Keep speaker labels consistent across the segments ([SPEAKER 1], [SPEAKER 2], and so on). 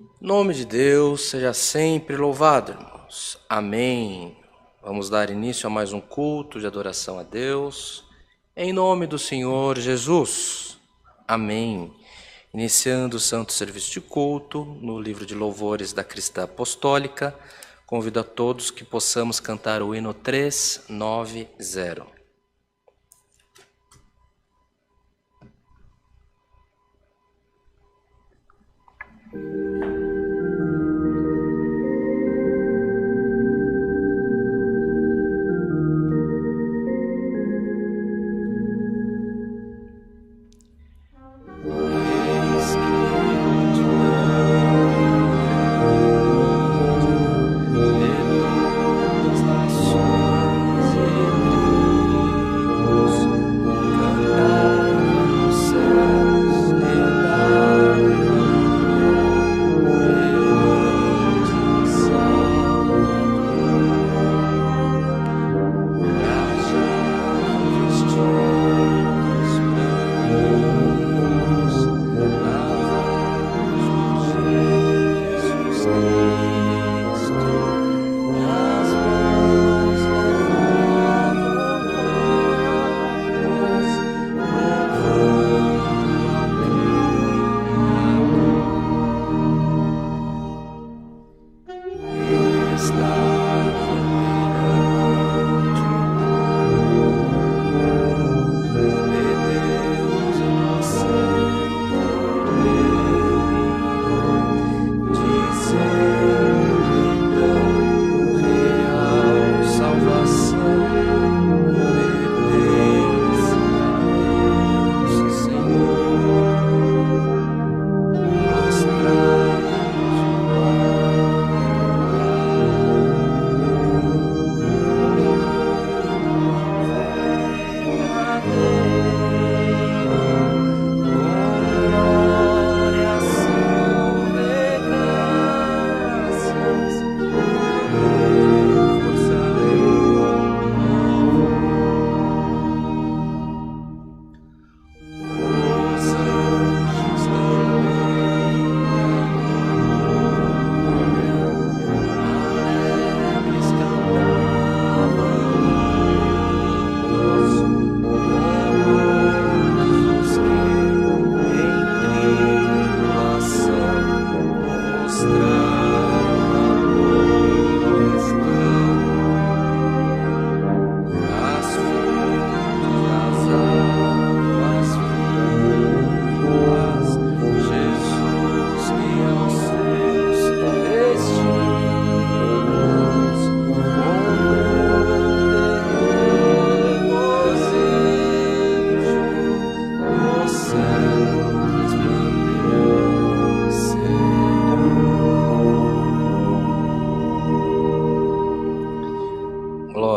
[SPEAKER 1] O nome de Deus seja sempre louvado, irmãos. Amém. Vamos dar início a mais um culto de adoração a Deus, em nome do Senhor Jesus. Amém. Iniciando o santo serviço de culto, no livro de louvores da Cristã Apostólica, convido a todos que possamos cantar o hino 390.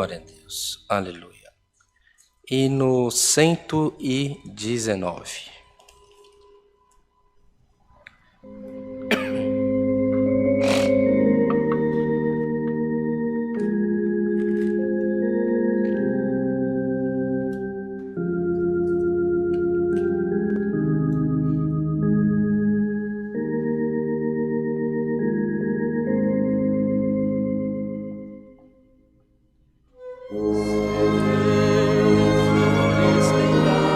[SPEAKER 1] Glória a Deus. Aleluia. Hino 119.
[SPEAKER 2] Flores têm dado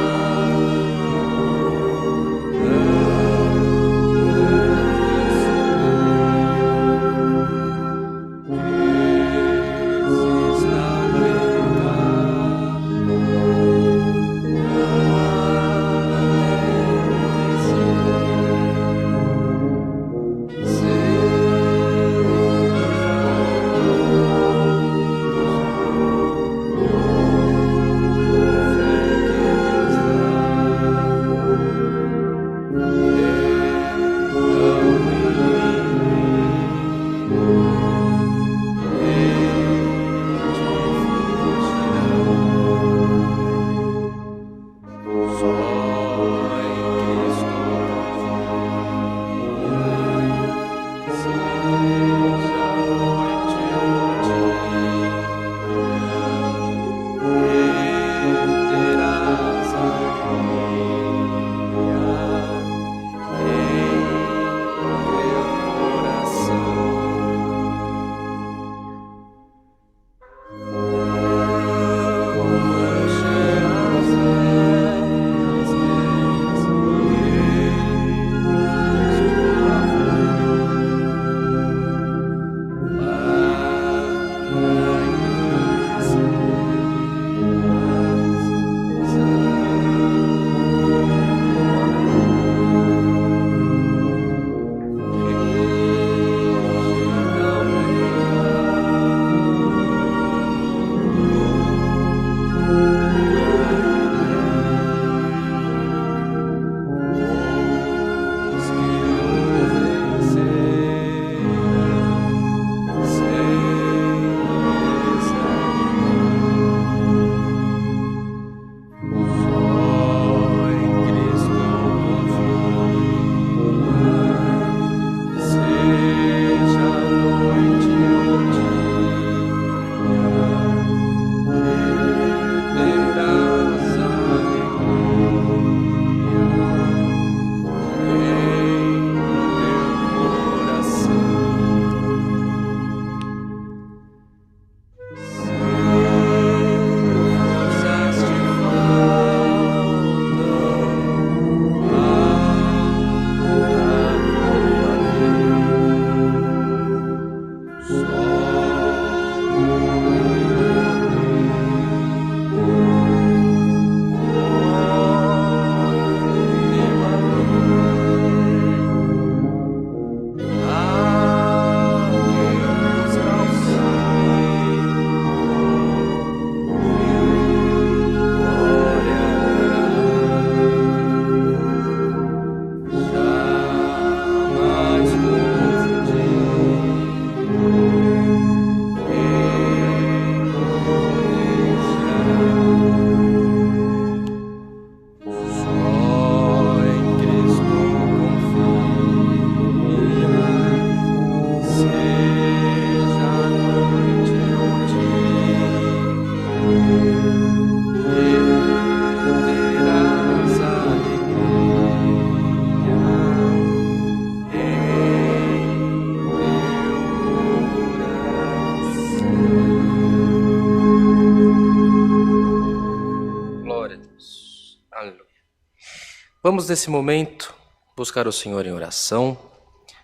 [SPEAKER 1] Vamos, nesse momento, buscar o Senhor em oração,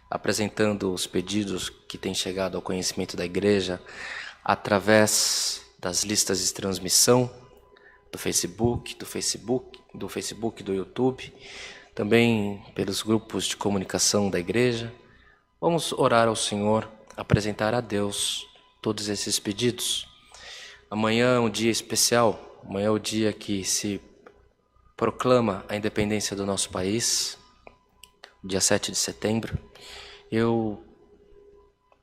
[SPEAKER 1] apresentando os pedidos que têm chegado ao conhecimento da igreja através das listas de transmissão do Facebook, do YouTube, também pelos grupos de comunicação da igreja. Vamos orar ao Senhor, apresentar a Deus todos esses pedidos. Amanhã é um dia especial, amanhã é o dia que se proclama a independência do nosso país, dia 7 de setembro.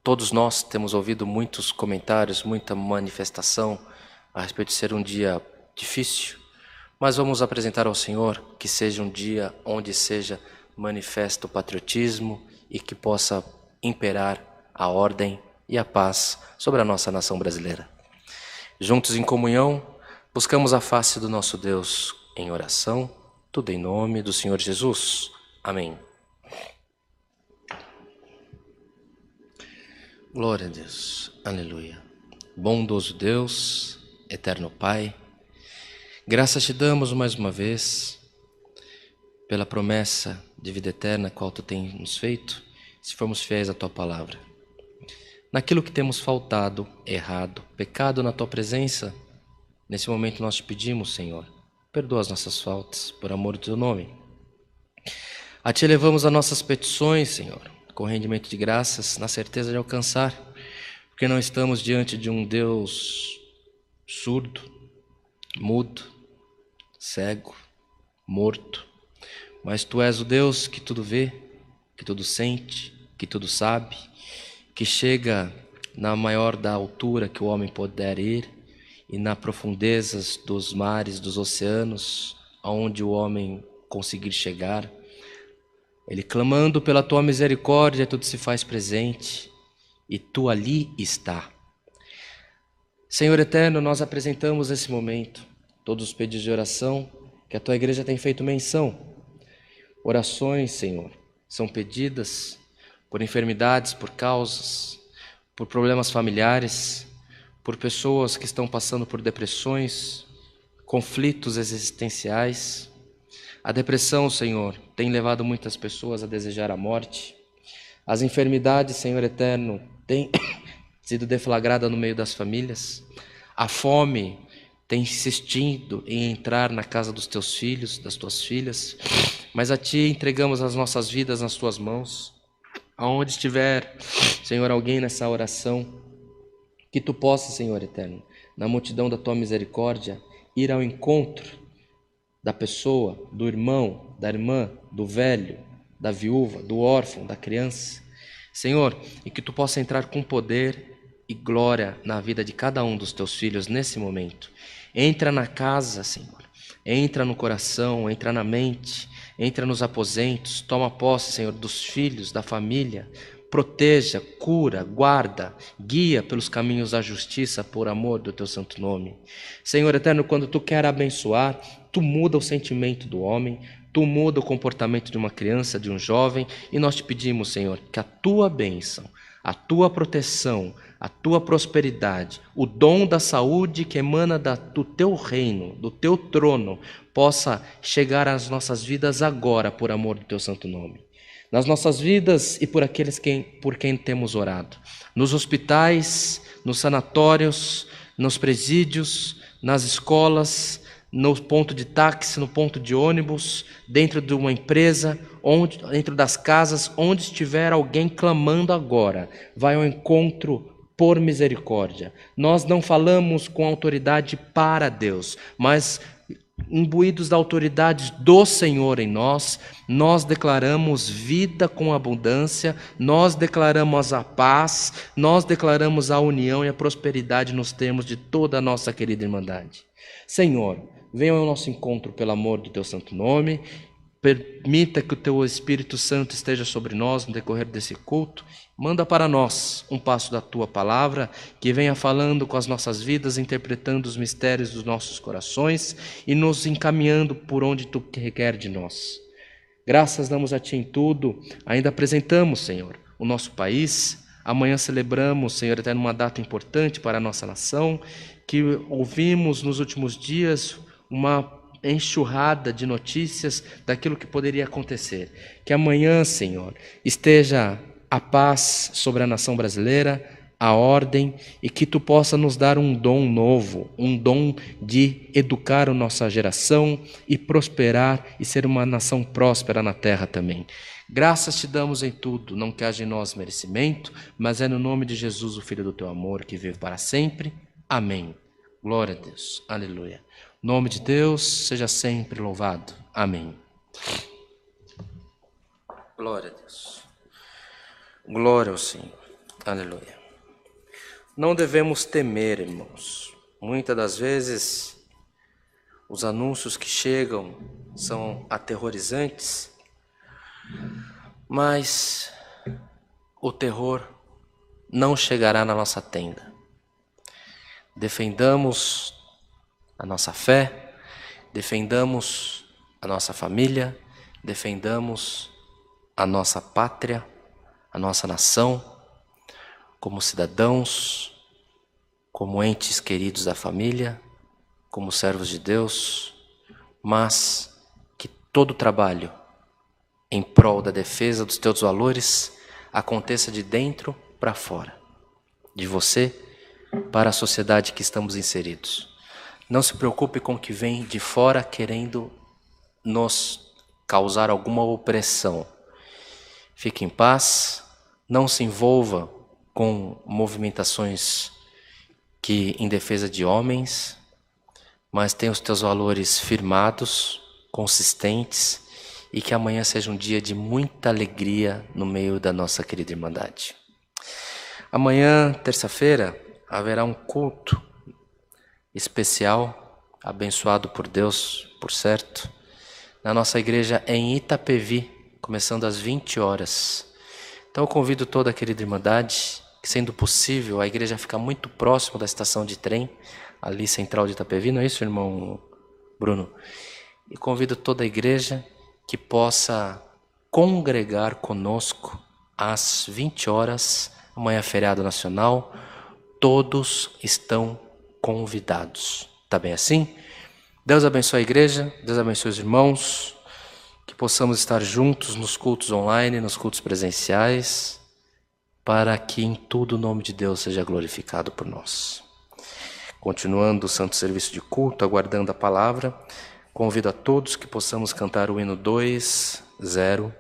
[SPEAKER 1] Todos nós temos ouvido muitos comentários, muita manifestação a respeito de ser um dia difícil, mas vamos apresentar ao Senhor que seja um dia onde seja manifesto o patriotismo e que possa imperar a ordem e a paz sobre a nossa nação brasileira. Juntos em comunhão, buscamos a face do nosso Deus em oração, tudo em nome do Senhor Jesus. Amém. Glória a Deus. Aleluia. Bondoso Deus, eterno Pai, graças te damos mais uma vez pela promessa de vida eterna qual tu tens nos feito, se formos fiéis à tua palavra. Naquilo que temos faltado, errado, pecado na tua presença, nesse momento nós te pedimos, Senhor, perdoa as nossas faltas, por amor do teu nome. A ti elevamos as nossas petições, Senhor, com rendimento de graças, na certeza de alcançar, porque não estamos diante de um Deus surdo, mudo, cego, morto, mas tu és o Deus que tudo vê, que tudo sente, que tudo sabe, que chega na maior da altura que o homem puder ir e nas profundezas dos mares, dos oceanos, aonde o homem conseguir chegar. Ele clamando pela tua misericórdia, tudo se faz presente e tu ali está. Senhor eterno, nós apresentamos nesse momento todos os pedidos de oração que a tua igreja tem feito menção. Orações, Senhor, são pedidas por enfermidades, por causas, por problemas familiares, por pessoas que estão passando por depressões, conflitos existenciais. A depressão, Senhor, tem levado muitas pessoas a desejar a morte. As enfermidades, Senhor eterno, têm sido deflagrada no meio das famílias. A fome tem insistido em entrar na casa dos teus filhos, das tuas filhas, mas a ti entregamos as nossas vidas nas tuas mãos. Aonde estiver, Senhor, alguém nessa oração, que tu possa, Senhor eterno, na multidão da tua misericórdia, ir ao encontro da pessoa, do irmão, da irmã, do velho, da viúva, do órfão, da criança, Senhor, e que tu possa entrar com poder e glória na vida de cada um dos teus filhos nesse momento. Entra na casa, Senhor, entra no coração, entra na mente, entra nos aposentos, toma posse, Senhor, dos filhos, da família, proteja, cura, guarda, guia pelos caminhos da justiça por amor do teu santo nome. Senhor eterno, quando tu quer abençoar, tu muda o sentimento do homem, tu muda o comportamento de uma criança, de um jovem, e nós te pedimos, Senhor, que a tua bênção, a tua proteção, a tua prosperidade, o dom da saúde que emana do teu reino, do teu trono, possa chegar às nossas vidas agora, por amor do teu santo nome. Nas nossas vidas e por aqueles por quem temos orado. Nos hospitais, nos sanatórios, nos presídios, nas escolas, no ponto de táxi, no ponto de ônibus, dentro de uma empresa, dentro das casas, onde estiver alguém clamando agora, vai ao encontro por misericórdia. Nós não falamos com autoridade para Deus, mas imbuídos da autoridade do Senhor em nós, nós declaramos vida com abundância, nós declaramos a paz, nós declaramos a união e a prosperidade nos termos de toda a nossa querida Irmandade. Senhor, venha ao nosso encontro pelo amor do teu santo nome, permita que o teu Espírito Santo esteja sobre nós no decorrer desse culto. Manda para nós um passo da tua palavra, que venha falando com as nossas vidas, interpretando os mistérios dos nossos corações e nos encaminhando por onde tu requer de nós. Graças damos a ti em tudo. Ainda apresentamos, Senhor, o nosso país. Amanhã celebramos, Senhor, até numa data importante para a nossa nação, que ouvimos nos últimos dias uma enxurrada de notícias daquilo que poderia acontecer. Que amanhã, Senhor, esteja a paz sobre a nação brasileira, a ordem, e que Tu possa nos dar um dom novo, um dom de educar a nossa geração e prosperar e ser uma nação próspera na terra também. Graças Te damos em tudo, não que haja em nós merecimento, mas é no nome de Jesus, o Filho do Teu amor, que vive para sempre. Amém. Glória a Deus. Aleluia. O nome de Deus seja sempre louvado. Amém. Glória a Deus. Glória ao Senhor. Aleluia. Não devemos temer, irmãos. Muitas das vezes, os anúncios que chegam são aterrorizantes, mas o terror não chegará na nossa tenda. Defendamos a nossa fé, defendamos a nossa família, defendamos a nossa pátria, a nossa nação, como cidadãos, como entes queridos da família, como servos de Deus, mas que todo trabalho em prol da defesa dos teus valores aconteça de dentro para fora, de você para a sociedade que estamos inseridos. Não se preocupe com o que vem de fora querendo nos causar alguma opressão. Fique em paz, não se envolva com movimentações que em defesa de homens, mas tenha os teus valores firmados, consistentes, e que amanhã seja um dia de muita alegria no meio da nossa querida Irmandade. Amanhã, terça-feira, haverá um culto especial, abençoado por Deus, por certo, na nossa igreja em Itapevi, começando às 20 horas. Então eu convido toda a querida Irmandade, que sendo possível, a igreja fica muito próximo da estação de trem, ali central de Itapevi, não é isso, irmão Bruno? E convido toda a igreja que possa congregar conosco às 20 horas, amanhã é feriado nacional, todos estão convidados. Tá bem assim? Deus abençoe a igreja, Deus abençoe os irmãos, que possamos estar juntos nos cultos online, nos cultos presenciais, para que em tudo o nome de Deus seja glorificado por nós. Continuando o santo serviço de culto, aguardando a palavra, convido a todos que possamos cantar o hino 206.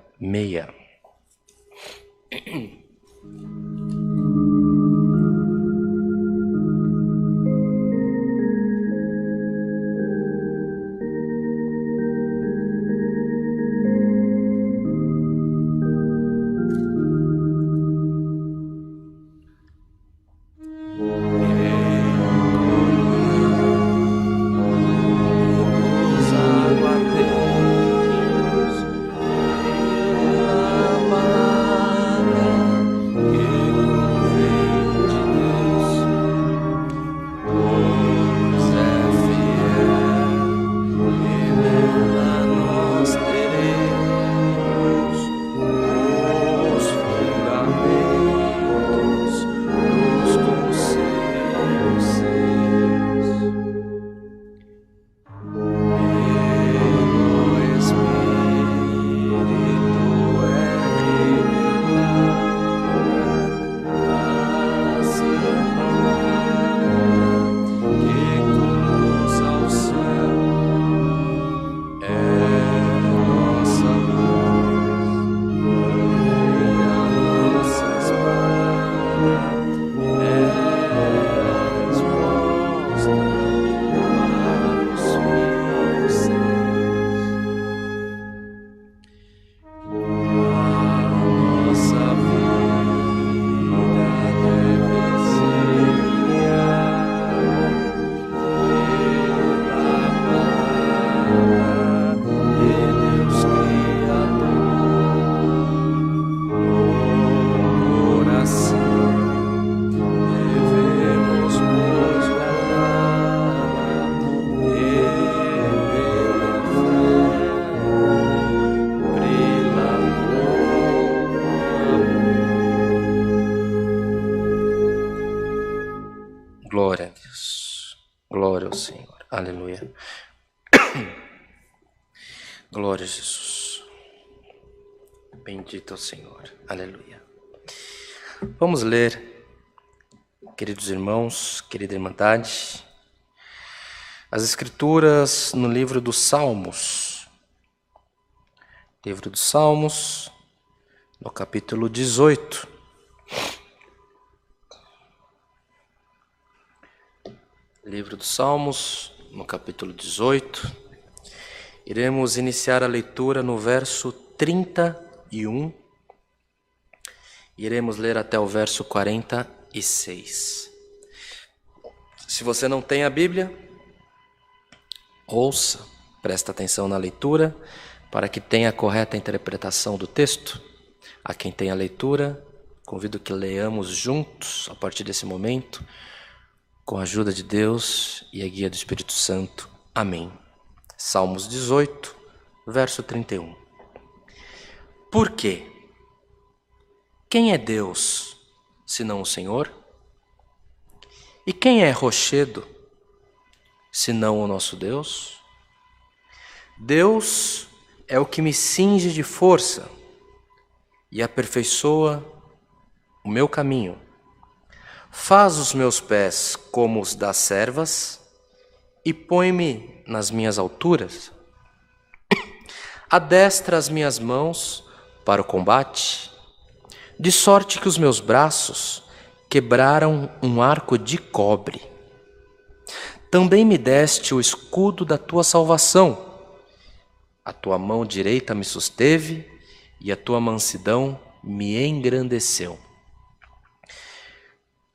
[SPEAKER 1] Glória a Deus. Glória ao Senhor. Aleluia. Glória a Jesus. Bendito é o Senhor. Aleluia. Vamos ler, queridos irmãos, querida irmandade, as Escrituras no livro dos Salmos. Livro dos Salmos, no capítulo 18. Livro dos Salmos, no capítulo 18. Iremos iniciar a leitura no verso 31. Iremos ler até o verso 46. Se você não tem a Bíblia, ouça, presta atenção na leitura, para que tenha a correta interpretação do texto. A quem tem a leitura, convido que leamos juntos, a partir desse momento, com a ajuda de Deus e a guia do Espírito Santo. Amém. Salmos 18, verso 31. Por quê? Quem é Deus, senão o Senhor? E quem é rochedo, senão o nosso Deus? Deus é o que me cinge de força e aperfeiçoa o meu caminho. Faz os meus pés como os das servas e põe-me nas minhas alturas. Adestra as minhas mãos para o combate, de sorte que os meus braços quebraram um arco de cobre. Também me deste o escudo da tua salvação. A tua mão direita me susteve e a tua mansidão me engrandeceu.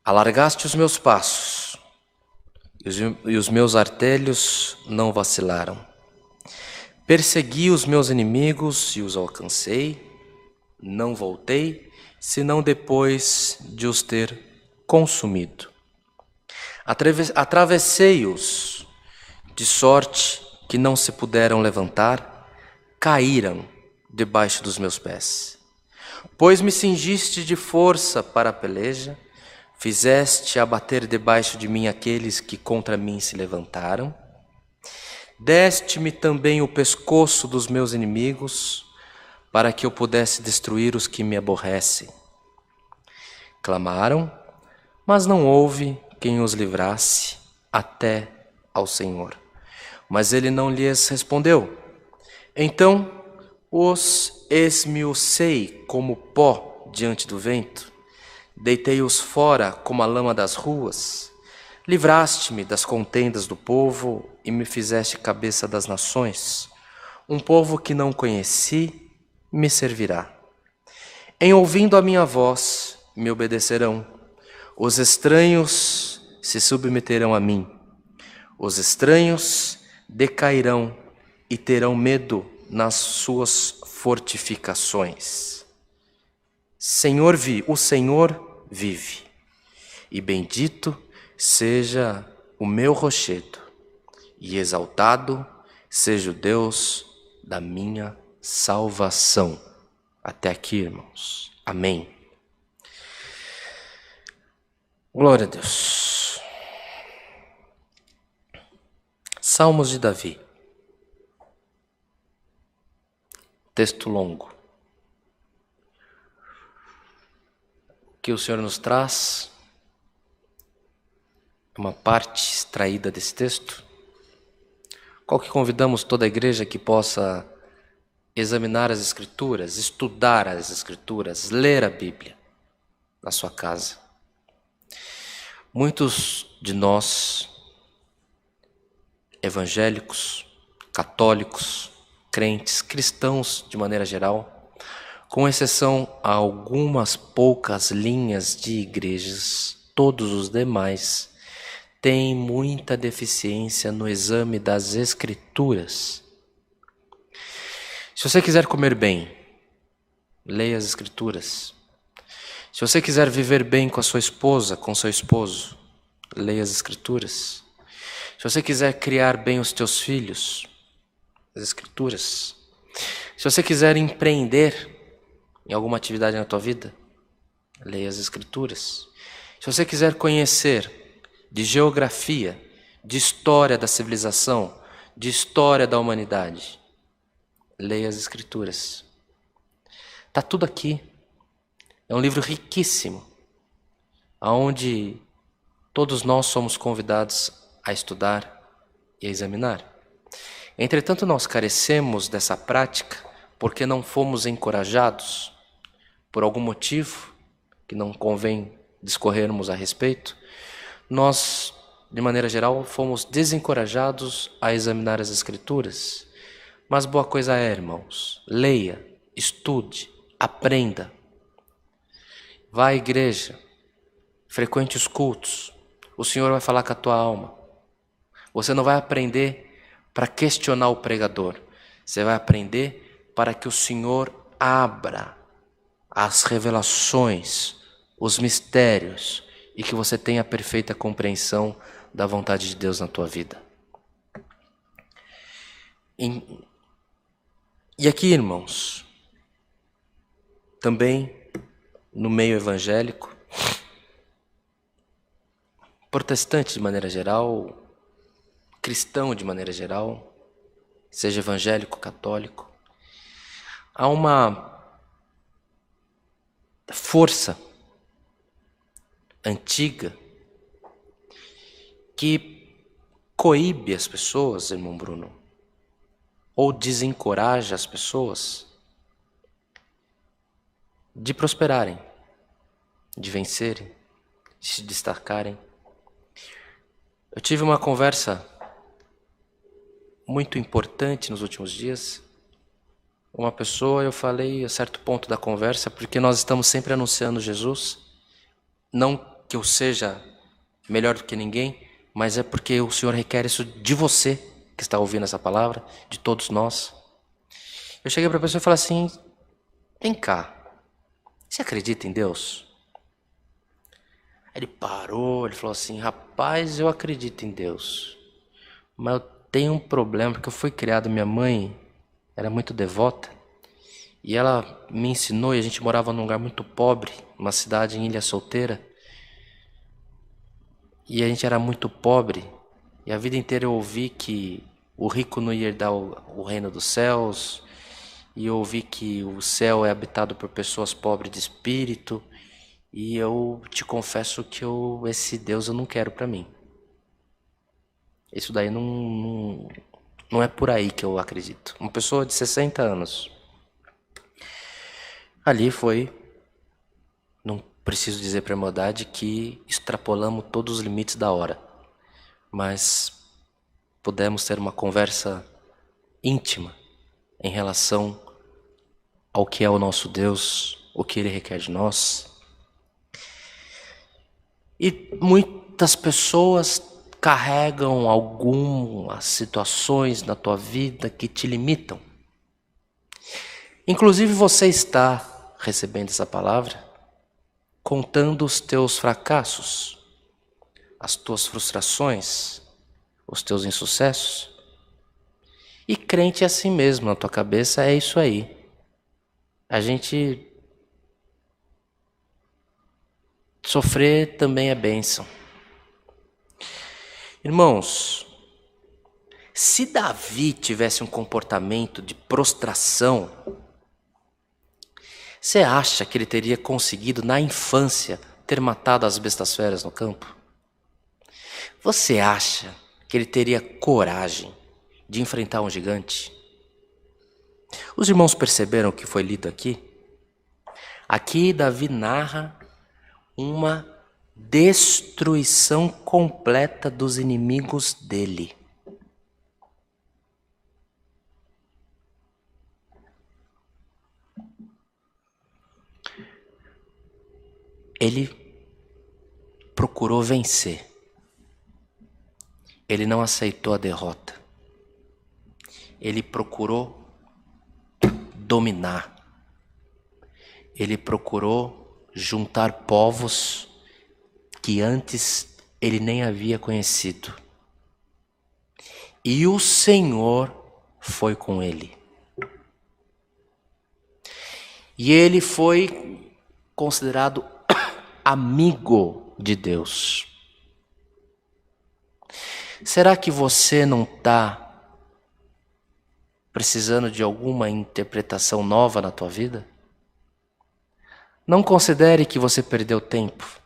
[SPEAKER 1] Alargaste os meus passos e os meus artelhos não vacilaram. Persegui os meus inimigos e os alcancei. Não voltei, senão depois de os ter consumido. Atravessei-os, de sorte que não se puderam levantar, caíram debaixo dos meus pés. Pois me cingiste de força para a peleja, fizeste abater debaixo de mim aqueles que contra mim se levantaram. Deste-me também o pescoço dos meus inimigos, para que eu pudesse destruir os que me aborrecem. Clamaram, mas não houve quem os livrasse até ao Senhor. Mas ele não lhes respondeu. Então os esmiucei como pó diante do vento. Deitei-os fora como a lama das ruas. Livraste-me das contendas do povo e me fizeste cabeça das nações. Um povo que não conheci me servirá. Em ouvindo a minha voz, me obedecerão. Os estranhos se submeterão a mim. Os estranhos decairão e terão medo nas suas fortificações. O Senhor vive, e bendito seja o meu rochedo, e exaltado seja o Deus da minha salvação. Até aqui, irmãos. Amém. Glória a Deus. Salmos de Davi. Texto longo. Que o Senhor nos traz uma parte extraída desse texto, qual que convidamos toda a igreja que possa examinar as Escrituras, estudar as Escrituras, ler a Bíblia na sua casa. Muitos de nós, evangélicos, católicos, crentes, cristãos de maneira geral, com exceção a algumas poucas linhas de igrejas, todos os demais têm muita deficiência no exame das Escrituras. Se você quiser comer bem, leia as Escrituras. Se você quiser viver bem com a sua esposa, com seu esposo, leia as Escrituras. Se você quiser criar bem os teus filhos, as Escrituras. Se você quiser empreender em alguma atividade na tua vida, leia as Escrituras. Se você quiser conhecer de geografia, de história da civilização, de história da humanidade, leia as Escrituras. Está tudo aqui. É um livro riquíssimo, onde todos nós somos convidados a estudar e a examinar. Entretanto, nós carecemos dessa prática porque não fomos encorajados, por algum motivo que não convém discorrermos a respeito. Nós, de maneira geral, fomos desencorajados a examinar as Escrituras. Mas boa coisa é, irmãos, leia, estude, aprenda. Vá à igreja, frequente os cultos. O Senhor vai falar com a tua alma. Você não vai aprender para questionar o pregador. Você vai aprender para que o Senhor abra as revelações, os mistérios, e que você tenha a perfeita compreensão da vontade de Deus na tua vida. E aqui, irmãos, também no meio evangélico, protestante de maneira geral, cristão de maneira geral, seja evangélico, católico, há uma força antiga que coíbe as pessoas, irmão Bruno, ou desencoraja as pessoas de prosperarem, de vencerem, de se destacarem. Eu tive uma conversa muito importante nos últimos dias. Uma pessoa, eu falei a certo ponto da conversa, porque nós estamos sempre anunciando Jesus, não que eu seja melhor do que ninguém, mas é porque o Senhor requer isso de você que está ouvindo essa palavra, de todos nós. Eu cheguei para a pessoa e falei assim: vem cá, você acredita em Deus? Ele parou, ele falou assim: rapaz, eu acredito em Deus, mas eu tenho um problema, porque eu fui criado, minha mãe era muito devota, e ela me ensinou, e a gente morava num lugar muito pobre, uma cidade em Ilha Solteira, e a gente era muito pobre, e a vida inteira eu ouvi que o rico não ia herdar o reino dos céus, e eu ouvi que o céu é habitado por pessoas pobres de espírito, e eu te confesso que esse Deus eu não quero para mim. Isso daí não é por aí que eu acredito. Uma pessoa de 60 anos. Ali foi, não preciso dizer para a irmandade que extrapolamos todos os limites da hora, mas pudemos ter uma conversa íntima em relação ao que é o nosso Deus, o que Ele requer de nós. E muitas pessoas carregam algumas situações na tua vida que te limitam. Inclusive você está recebendo essa palavra contando os teus fracassos, as tuas frustrações, os teus insucessos. E crente é assim mesmo, na tua cabeça é isso aí. A gente sofrer também é bênção. Irmãos, se Davi tivesse um comportamento de prostração, você acha que ele teria conseguido na infância ter matado as bestas feras no campo? Você acha que ele teria coragem de enfrentar um gigante? Os irmãos perceberam o que foi lido aqui? Aqui Davi narra uma destruição completa dos inimigos dele. Ele procurou vencer. Ele não aceitou a derrota. Ele procurou dominar. Ele procurou juntar povos que antes ele nem havia conhecido. E o Senhor foi com ele. E ele foi considerado amigo de Deus. Será que você não está precisando de alguma interpretação nova na tua vida? Não considere que você perdeu tempo,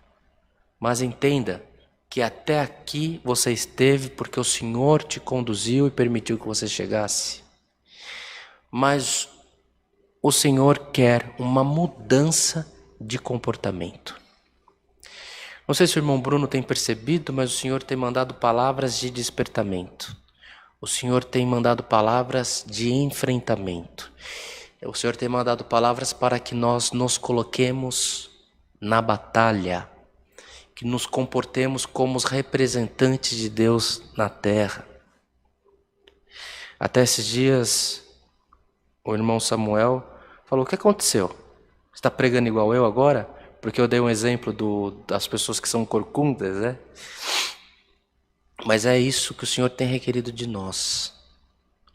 [SPEAKER 1] mas entenda que até aqui você esteve porque o Senhor te conduziu e permitiu que você chegasse. Mas o Senhor quer uma mudança de comportamento. Não sei se o irmão Bruno tem percebido, mas o Senhor tem mandado palavras de despertamento. O Senhor tem mandado palavras de enfrentamento. O Senhor tem mandado palavras para que nós nos coloquemos na batalha, que nos comportemos como os representantes de Deus na terra. Até esses dias, o irmão Samuel falou: o que aconteceu? Você está pregando igual eu agora? Porque eu dei um exemplo das pessoas que são corcundas, né? Mas é isso que o Senhor tem requerido de nós.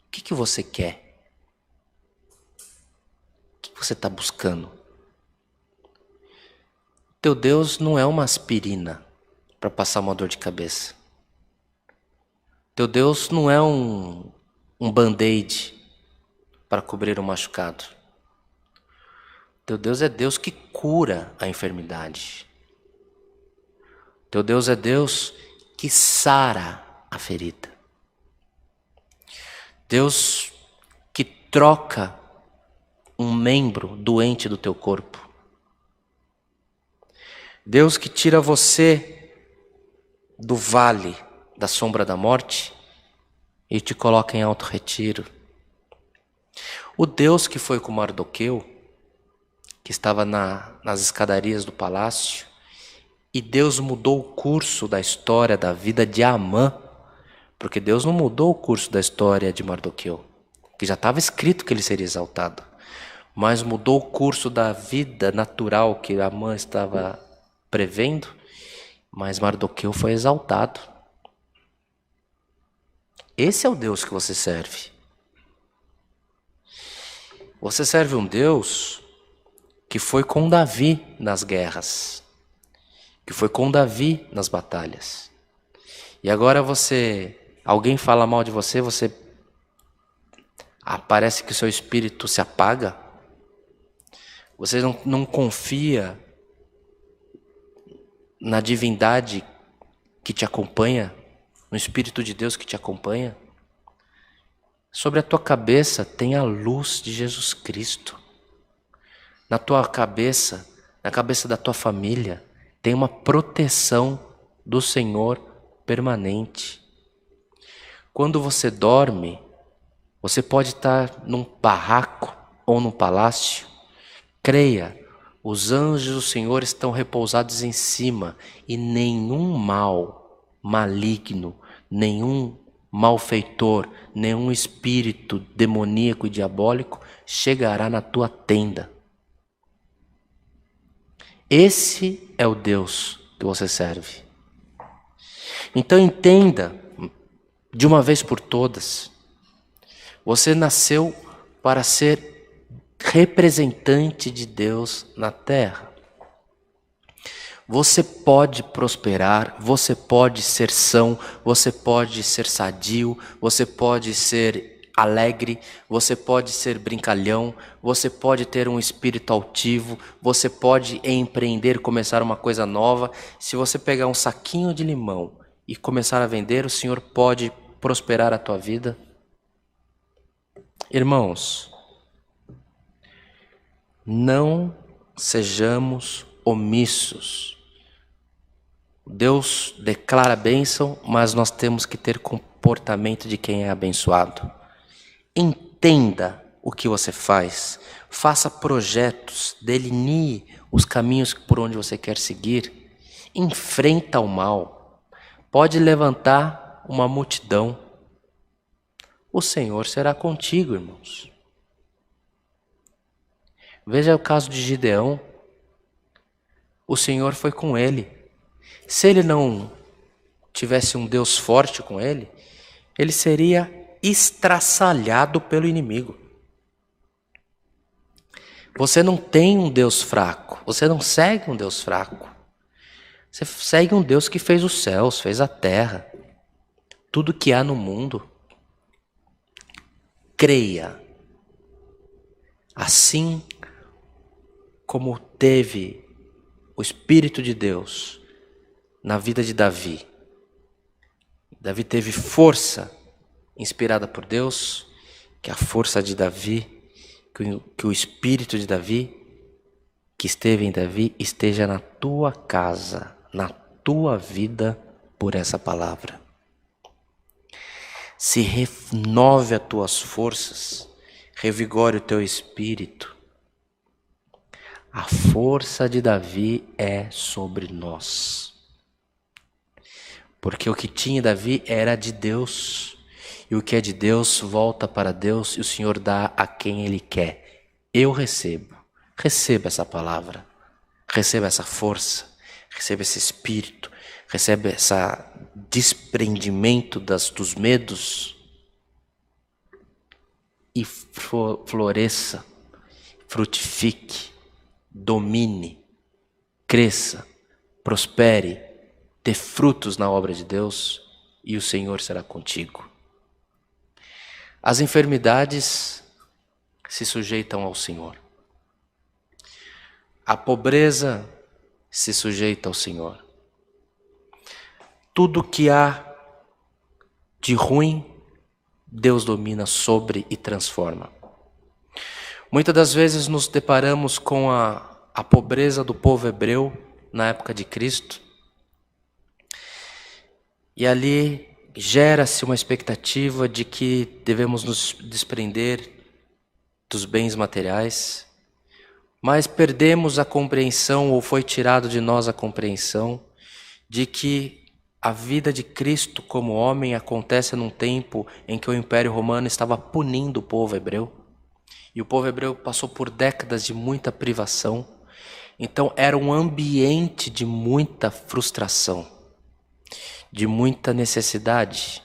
[SPEAKER 1] O que você quer? O que você está buscando? Teu Deus não é uma aspirina para passar uma dor de cabeça. Teu Deus não é um band-aid para cobrir um machucado. Teu Deus é Deus que cura a enfermidade. Teu Deus é Deus que sara a ferida. Deus que troca um membro doente do teu corpo. Deus que tira você do vale da sombra da morte e te coloca em alto retiro. O Deus que foi com Mardoqueu, que estava nas escadarias do palácio, e Deus mudou o curso da história da vida de Amã, porque Deus não mudou o curso da história de Mardoqueu, que já estava escrito que ele seria exaltado, mas mudou o curso da vida natural que Amã estava prevendo, mas Mardoqueu foi exaltado. Esse é o Deus que você serve. Você serve um Deus que foi com Davi nas guerras, que foi com Davi nas batalhas. E agora alguém fala mal de você, parece que o seu espírito se apaga. Você não confia na divindade que te acompanha, no Espírito de Deus que te acompanha. Sobre a tua cabeça tem a luz de Jesus Cristo. Na tua cabeça, na cabeça da tua família, tem uma proteção do Senhor permanente. Quando você dorme, você pode estar num barraco ou num palácio. Creia, os anjos do Senhor estão repousados em cima e nenhum mal maligno, nenhum malfeitor, nenhum espírito demoníaco e diabólico chegará na tua tenda. Esse é o Deus que você serve. Então entenda, de uma vez por todas, você nasceu para ser representante de Deus na terra. Você pode prosperar, você pode ser são, você pode ser sadio, você pode ser alegre, você pode ser brincalhão, você pode ter um espírito altivo, você pode empreender, começar uma coisa nova. Se você pegar um saquinho de limão e começar a vender, o Senhor pode prosperar a tua vida. Irmãos, não sejamos omissos. Deus declara a bênção, mas nós temos que ter comportamento de quem é abençoado. Entenda o que você faz, faça projetos, delinee os caminhos por onde você quer seguir, enfrenta o mal. Pode levantar uma multidão. O Senhor será contigo, irmãos. Veja o caso de Gideão. O Senhor foi com ele. Se ele não tivesse um Deus forte com ele, ele seria estraçalhado pelo inimigo. Você não tem um Deus fraco. Você não segue um Deus fraco. Você segue um Deus que fez os céus, fez a terra, tudo que há no mundo. creia. Assim como teve o Espírito de Deus na vida de Davi. Davi teve força inspirada por Deus, que a força de Davi, que o Espírito de Davi, que esteve em Davi, esteja na tua casa, na tua vida, por essa palavra. Se renove as tuas forças, revigore o teu espírito. A força de Davi é sobre nós. Porque o que tinha Davi era de Deus. E o que é de Deus volta para Deus e o Senhor dá a quem Ele quer. Eu recebo. Receba essa palavra. Receba essa força. Receba esse espírito. Receba esse desprendimento dos medos. E floresça. Frutifique. Domine. Cresça. Prospere. Dê frutos na obra de Deus. E o Senhor será contigo. As enfermidades se sujeitam ao Senhor. A pobreza se sujeita ao Senhor. Tudo que há de ruim, Deus domina sobre e transforma. Muitas das vezes nos deparamos com a pobreza do povo hebreu na época de Cristo. E ali gera-se uma expectativa de que devemos nos desprender dos bens materiais, mas perdemos a compreensão, ou foi tirado de nós a compreensão, de que a vida de Cristo como homem acontece num tempo em que o Império Romano estava punindo o povo hebreu, e o povo hebreu passou por décadas de muita privação, então era um ambiente de muita frustração, de muita necessidade.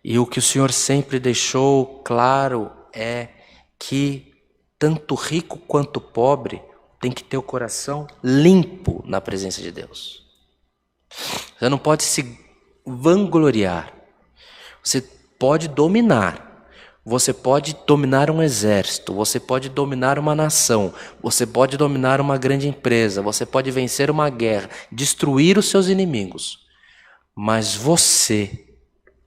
[SPEAKER 1] E o que o Senhor sempre deixou claro é que tanto rico quanto pobre tem que ter o coração limpo na presença de Deus. Você não pode se vangloriar. Você pode dominar. Você pode dominar um exército. Você pode dominar uma nação. Você pode dominar uma grande empresa. Você pode vencer uma guerra, destruir os seus inimigos. Mas você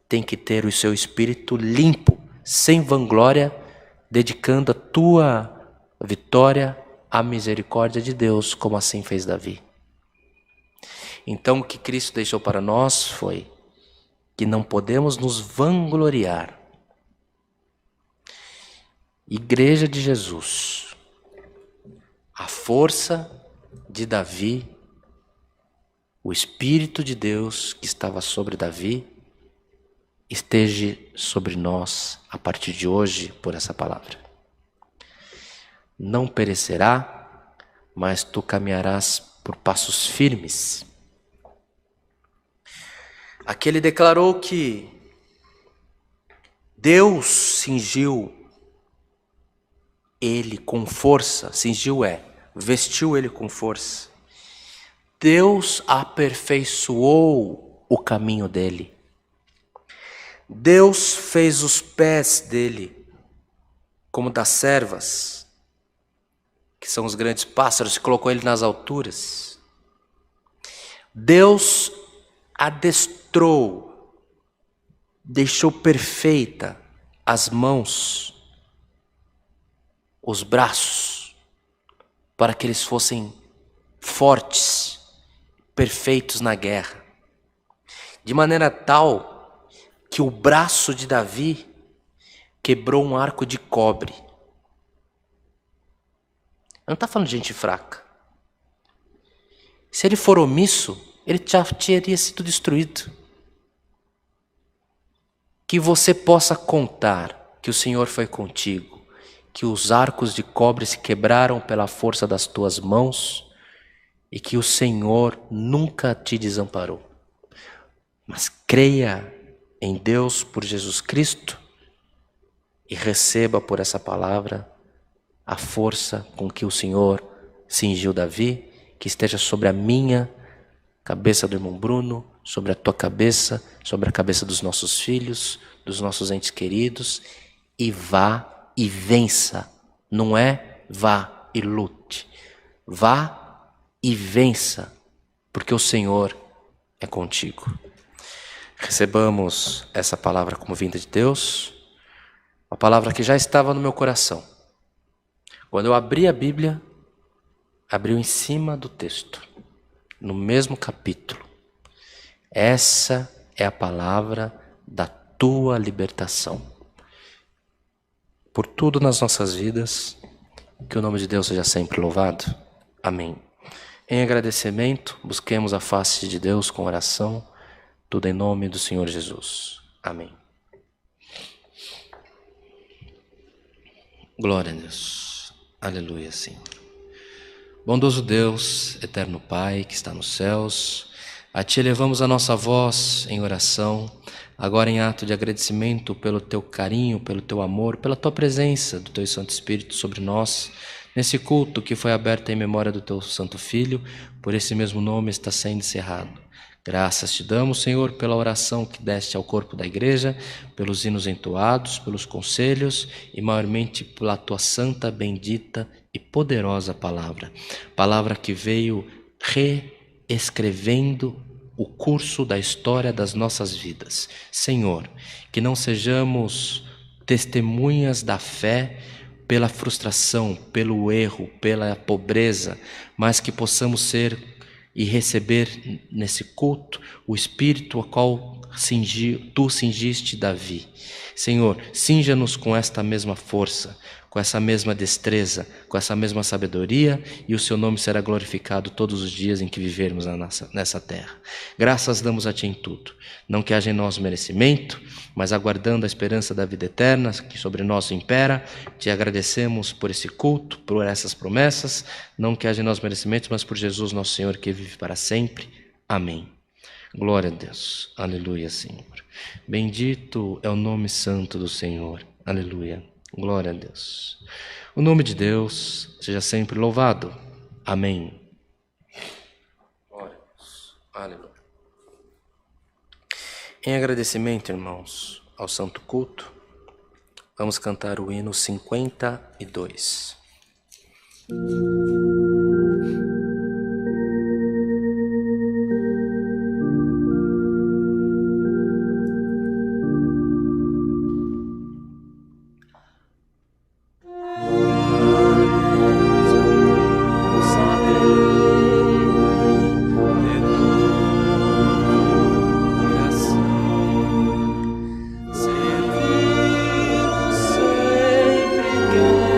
[SPEAKER 1] tem que ter o seu espírito limpo, sem vanglória, dedicando a tua vitória à misericórdia de Deus, como assim fez Davi. Então o que Cristo deixou para nós foi que não podemos nos vangloriar. Igreja de Jesus, a força de Davi, o Espírito de Deus que estava sobre Davi, esteja sobre nós a partir de hoje por essa palavra. Não perecerá, mas tu caminharás por passos firmes. Aqui ele declarou que Deus cingiu ele com força, vestiu ele com força. Deus aperfeiçoou o caminho dele. Deus fez os pés dele como das servas, que são os grandes pássaros, e colocou ele nas alturas. Deus adestrou, deixou perfeita as mãos, os braços, para que eles fossem fortes, perfeitos na guerra, de maneira tal que o braço de Davi quebrou um arco de cobre. Não está falando de gente fraca. Se ele for omisso, ele já teria sido destruído. Que você possa contar que o Senhor foi contigo, que os arcos de cobre se quebraram pela força das tuas mãos e que o Senhor nunca te desamparou. Mas creia em Deus por Jesus Cristo e receba por essa palavra a força com que o Senhor cingiu Davi, que esteja sobre a minha cabeça do irmão Bruno, sobre a tua cabeça, sobre a cabeça dos nossos filhos, dos nossos entes queridos, e vá e vença. Não é vá e lute. Vá e vença, porque o Senhor é contigo. Recebamos essa palavra como vinda de Deus, uma palavra que já estava no meu coração. Quando eu abri a Bíblia, abriu em cima do texto, no mesmo capítulo. Essa é a palavra da tua libertação. Por tudo nas nossas vidas, que o nome de Deus seja sempre louvado. Amém. Em agradecimento, busquemos a face de Deus com oração, tudo em nome do Senhor Jesus. Amém. Glória a Deus. Aleluia, Senhor. Bondoso Deus, eterno Pai que está nos céus, a Ti elevamos a nossa voz em oração, agora em ato de agradecimento pelo Teu carinho, pelo Teu amor, pela Tua presença do Teu Santo Espírito sobre nós, nesse culto que foi aberto em memória do Teu Santo Filho, por esse mesmo nome está sendo encerrado. Graças te damos, Senhor, pela oração que deste ao corpo da igreja, pelos hinos entoados, pelos conselhos e maiormente pela Tua santa, bendita e poderosa palavra. Palavra que veio reescrevendo o curso da história das nossas vidas. Senhor, que não sejamos testemunhas da fé pela frustração, pelo erro, pela pobreza, mas que possamos ser e receber nesse culto o Espírito a qual tu cingiste Davi. Senhor, cinja-nos com esta mesma força, com essa mesma destreza, com essa mesma sabedoria, e o Seu nome será glorificado todos os dias em que vivermos nessa terra. Graças damos a Ti em tudo, não que haja em nós merecimento, mas aguardando a esperança da vida eterna que sobre nós impera, Te agradecemos por esse culto, por essas promessas, não que haja em nós merecimento, mas por Jesus nosso Senhor que vive para sempre. Amém. Glória a Deus. Aleluia, Senhor. Bendito é o nome santo do Senhor. Aleluia. Glória a Deus. O nome de Deus seja sempre louvado. Amém. Glória a Deus. Aleluia. Em agradecimento, irmãos, ao santo culto, vamos cantar o hino 52.
[SPEAKER 2] Servir sempre quer.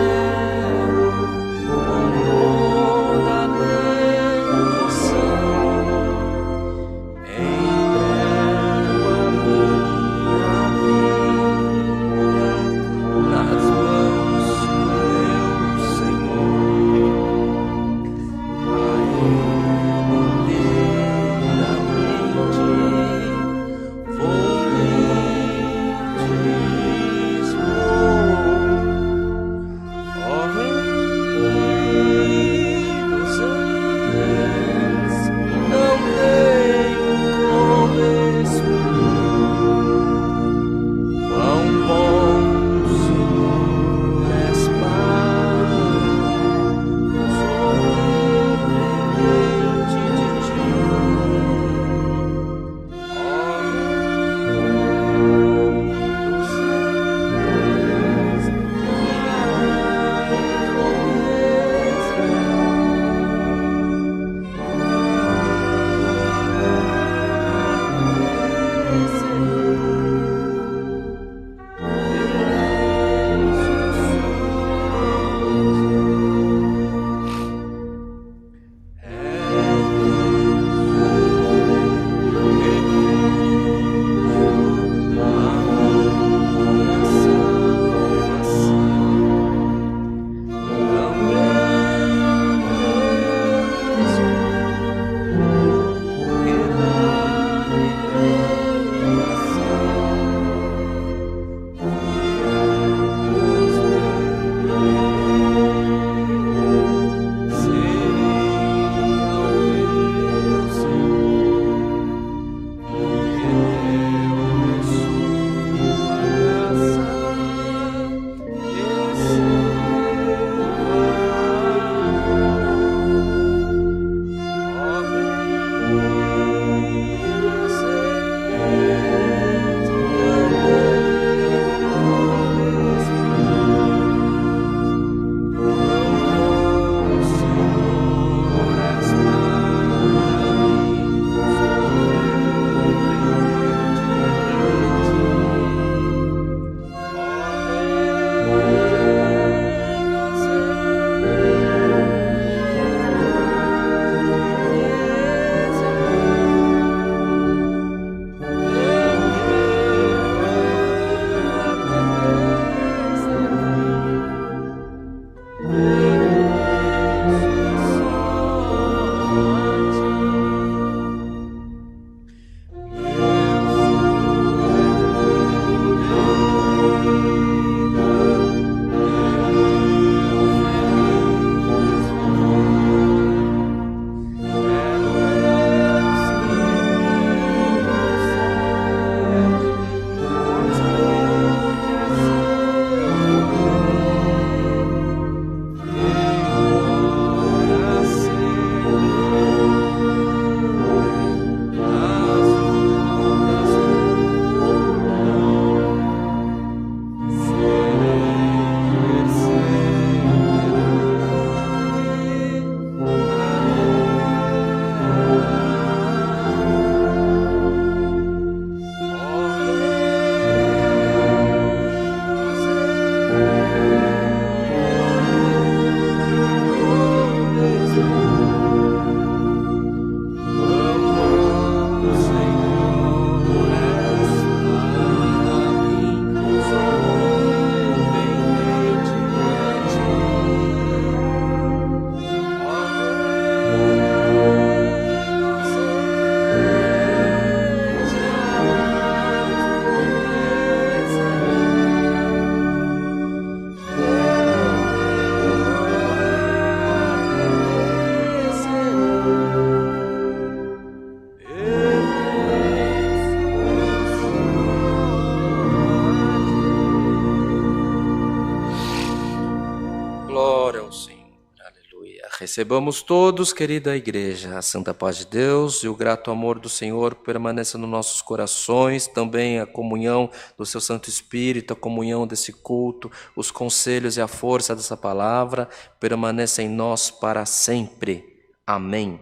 [SPEAKER 1] Recebamos todos, querida Igreja, a santa paz de Deus e o grato amor do Senhor permaneça nos nossos corações, também a comunhão do seu Santo Espírito, a comunhão desse culto, os conselhos e a força dessa palavra permaneça em nós para sempre. Amém.